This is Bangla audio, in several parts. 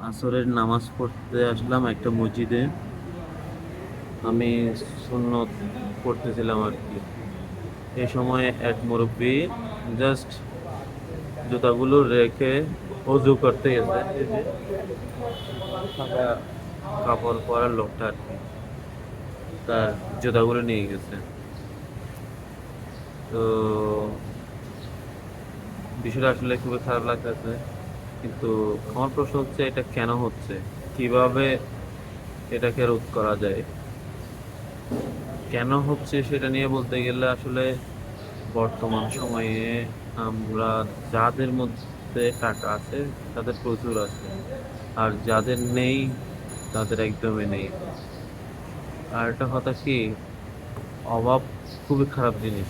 আসরের নামাজ পড়তে আসলাম একটা মসজিদে। আমি সুন্নত পড়তেছিলাম আর কি। এই সময় এক মুরব্বী জাস্ট জুতাগুলো রেখে অজু করতে গেছে। এই যে সাদা কাপড় পরা লোকটা আর কি, তার জুতাগুলো নিয়ে গেছে। তো বিষয়টা আসলে খুবই খারাপ লাগতেছে, কিন্তু আমার প্রশ্ন হচ্ছে এটা কেন হচ্ছে, কিভাবে এটাকে রোধ করা যায়। কেন হচ্ছে সেটা নিয়ে বলতে গেলে আসলে বর্তমান সময়ে আমরা যাদের মধ্যে টাকা আছে তাদের প্রচুর আছে, আর যাদের নেই তাদের একদমই নেই। আর একটা কথা কি, অভাব খুবই খারাপ জিনিস।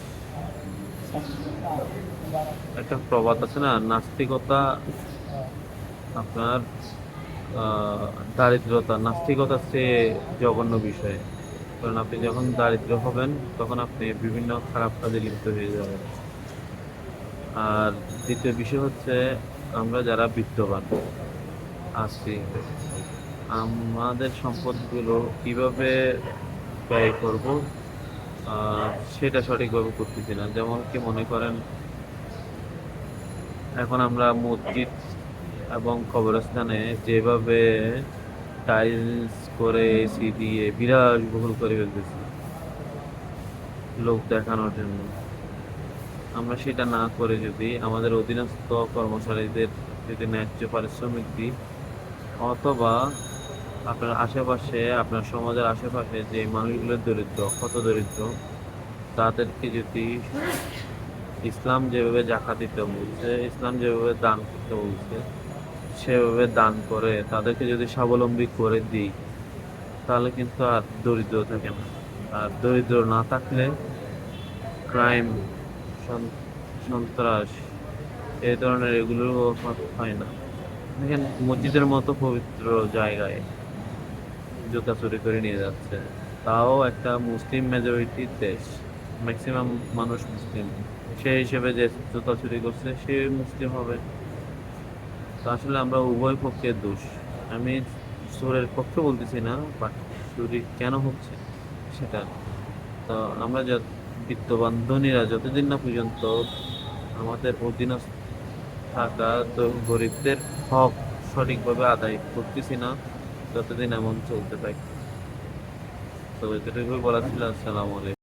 একটা প্রবাদ আছে না, নাস্তিকতা আপনার আহ দারিদ্রতা নাস্তিকতার চেয়ে জঘন্য বিষয়। কারণ আপনি যখন দারিদ্র হবেন তখন আপনি বিভিন্ন খারাপ কাজে লিপ্ত হয়ে যাবেন। আর দ্বিতীয় বিষয় হচ্ছে, আমরা যারা বিত্তবান আছি আমাদের সম্পদগুলো কিভাবে ব্যয় করব, সেটা সঠিকভাবে করতেছি না। যেমন কি মনে করেন, এখন আমরা মসজিদ এবং কবরস্থানে যেভাবে টাইলস করে এসি দিয়ে বিলাসবহুল করে ফেলতেছি লোক দেখানোর জন্য, আমরা সেটা না করে যদি আমাদের অধীনস্থ কর্মচারীদের যদি ন্যায্য পারিশ্রমিক দিই, অথবা আপনার আশেপাশে আপনার সমাজের আশেপাশে যে মানুষগুলো দরিদ্র, কত দরিদ্র, তাদেরকে যদি ইসলাম যেভাবে জাকাত দিতে বলছে, ইসলাম যেভাবে দান করতে বলছে, সেভাবে দান করে তাদেরকে যদি স্বাবলম্বী করে দিই, তাহলে কিন্তু আর দরিদ্র থাকে না। আর দরিদ্র না থাকলে ক্রাইম, সন্ত্রাস, এই ধরনের এগুলো হয় না। দেখেন, মসজিদের মতো পবিত্র জায়গায় জুতা চুরি করে নিয়ে যাচ্ছে, তাও একটা মুসলিম মেজরিটির দেশ, ম্যাক্সিমাম মানুষ মুসলিম। সেই হিসেবে যে জুতা চুরি করছে সে মুসলিম হবে। তো আসলে আমরা উভয় পক্ষের দোষ। আমি চোরের পক্ষে বলতেছি না, বাট চুরি কেন হচ্ছে সেটা। তো আমরা বিত্তবান ধনীরা যতদিন না পর্যন্ত আমাদের অধীনস্থ থাকা তো গরিবদের হক সঠিকভাবে আদায় করতেছি না, ততদিন এমন চলতে থাকে। তো এতটুকু বলা ছিল। আসসালামু আলাইকুম।